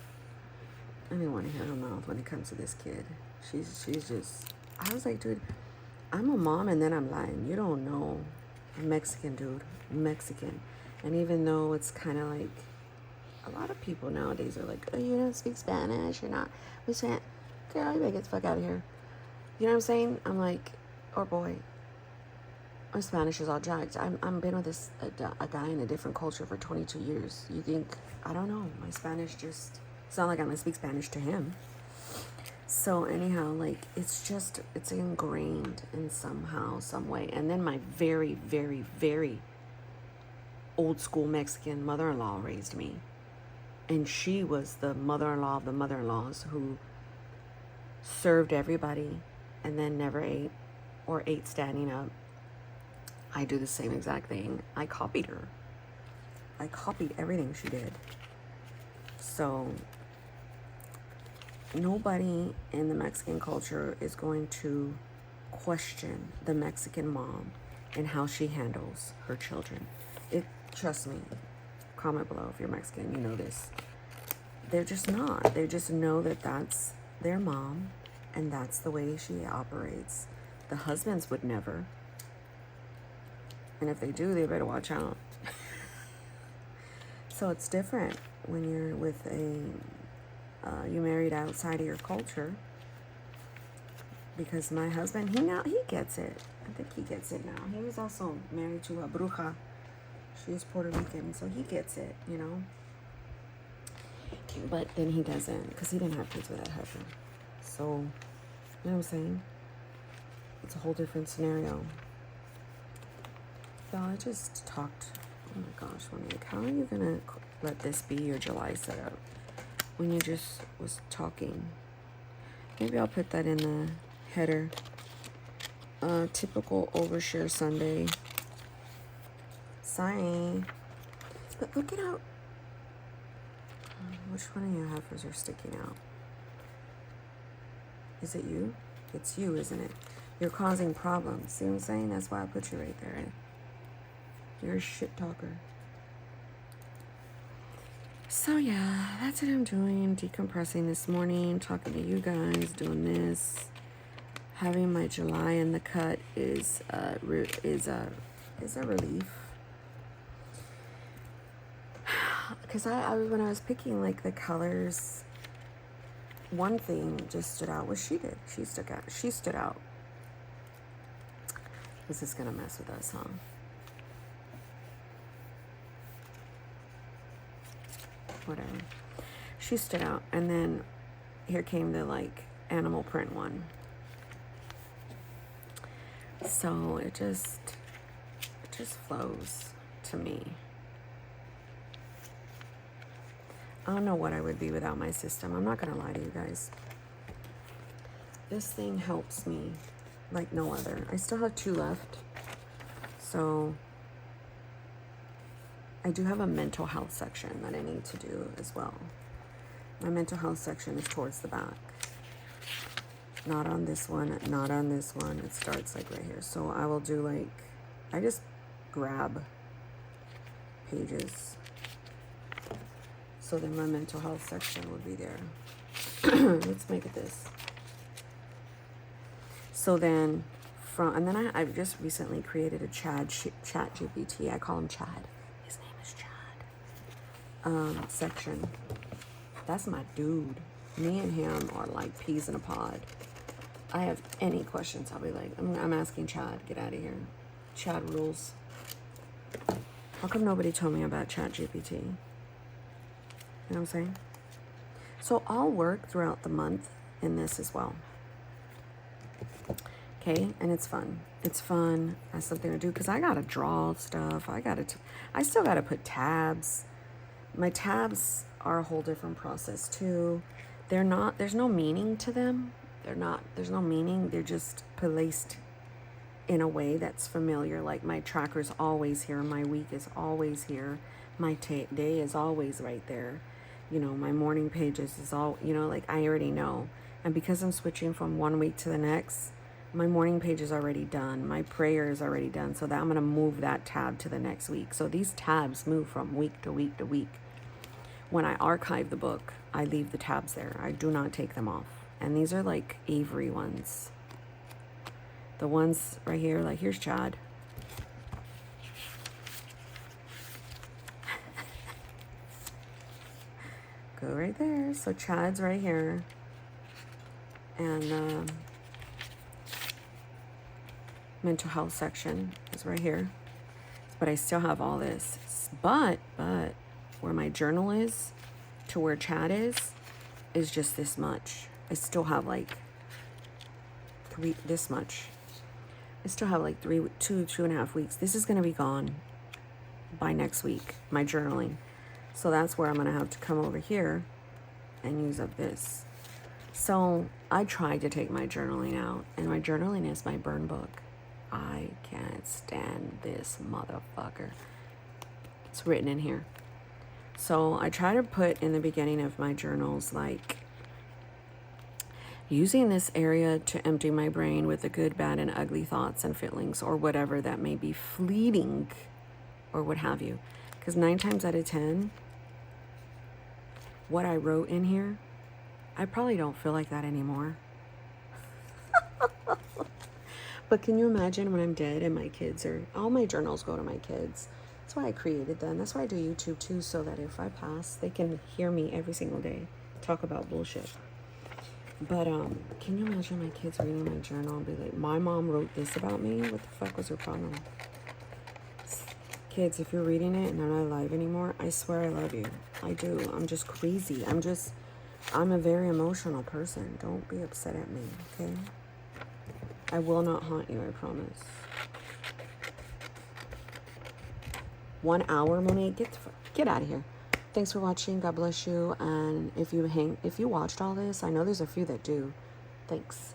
I didn't want to hear her mouth when it comes to this kid. She's just... I was like, dude, I'm a mom and then I'm lying. You don't know. I'm Mexican, dude. I'm Mexican. And even though it's kind of like, a lot of people nowadays are like, oh, you don't speak Spanish. You're not. We can't. Girl, you better get the fuck out of here. You know what I'm saying? I'm like, oh boy, my Spanish is all jacked. I'm been with a guy in a different culture for 22 years. You think, I don't know. My Spanish just, it's not like I'm going to speak Spanish to him. So anyhow, like, it's ingrained in somehow, some way. And then my very, very, very old school Mexican mother-in-law raised me. And she was the mother-in-law of the mother-in-laws who served everybody and then never ate or ate standing up. I do the same exact thing. I copied her. I copied everything she did. So... nobody in the Mexican culture is going to question the Mexican mom and how she handles her children. Trust me, comment below if you're Mexican, you know this. They're just not. They just know that that's their mom and that's the way she operates. The husbands would never. And if they do, they better watch out. So it's different when you're with you married outside of your culture, because my husband, he gets it. I think he gets it now. He was also married to a bruja. She's Puerto Rican, so he gets it, you know. But then he doesn't, because he didn't have kids with that heifer. So, you know what I'm saying? It's a whole different scenario. So I just talked. Oh my gosh, Monique, how are you gonna let this be your July setup when you just was talking? Maybe I'll put that in the header. Typical overshare Sunday. Sorry. But look at how... which one of your heifers are sticking out? Is it you? It's you, isn't it? You're causing problems. See what I'm saying? That's why I put you right there. You're a shit talker. So yeah, that's what I'm doing. Decompressing this morning, talking to you guys, doing this. Having my July in the cut is a relief. Because I when I was picking like the colors, one thing just stood out was she did. She stood out. This is gonna mess with us, huh? Whatever. She stood out, and then here came the like animal print one. So it just flows to me. I don't know what I would be without my system. I'm not gonna lie to you guys. This thing helps me like no other. I still have 2 left. So I do have a mental health section that I need to do as well. My mental health section is towards the back. Not on this one, not on this one. It starts like right here. So I will do like, I just grab pages. So then my mental health section would be there. Let's make it this. So then and then I've just recently created a chat GPT. I call him Chad. His name is Chad. Section. That's my dude. Me and him are like peas in a pod. I have any questions, I'll be like, I'm asking Chad. Get out of here. Chad rules. How come nobody told me about Chat GPT? You know what I'm saying? So I'll work throughout the month in this as well. Okay, and it's fun. It's fun. I have something to do because I gotta draw stuff. I still gotta put tabs. My tabs are a whole different process too. There's no meaning to them. There's no meaning. They're just placed in a way that's familiar. Like my tracker's always here. My week is always here. My day is always right there. You know, my morning pages is all, you know, like I already know. And because I'm switching from one week to the next, my morning page is already done. My prayer is already done. So that I'm going to move that tab to the next week. So these tabs move from week to week to week. When I archive the book, I leave the tabs there. I do not take them off. And these are like Avery ones. The ones right here, like here's Chad. Go right there. So Chad's right here. And mental health section is right here. But I still have all this. But where my journal is to where Chad is just this much. I still have like this much. I still have like 2.5 weeks. This is going to be gone by next week, my journaling. So that's where I'm going to have to come over here and use up this. So I tried to take my journaling out, and my journaling is my burn book. I can't stand this motherfucker. It's written in here. So I try to put in the beginning of my journals, like, using this area to empty my brain with the good, bad, and ugly thoughts and feelings, or whatever that may be fleeting, or what have you. Because 9 times out of 10, what I wrote in here, I probably don't feel like that anymore. But can you imagine when I'm dead and my kids all my journals go to my kids. That's why I created them. That's why I do YouTube too, so that if I pass, they can hear me every single day talk about bullshit. But can you imagine my kids reading my journal and be like, my mom wrote this about me? What the fuck was her problem? Kids, if you're reading it and they're not alive anymore, I swear I love you. I do. I'm just crazy. I'm a very emotional person. Don't be upset at me, okay? I will not haunt you, I promise. 1 hour, Monique. Get out of here. Thanks for watching. God bless you. And if you watched all this, I know there's a few that do. Thanks.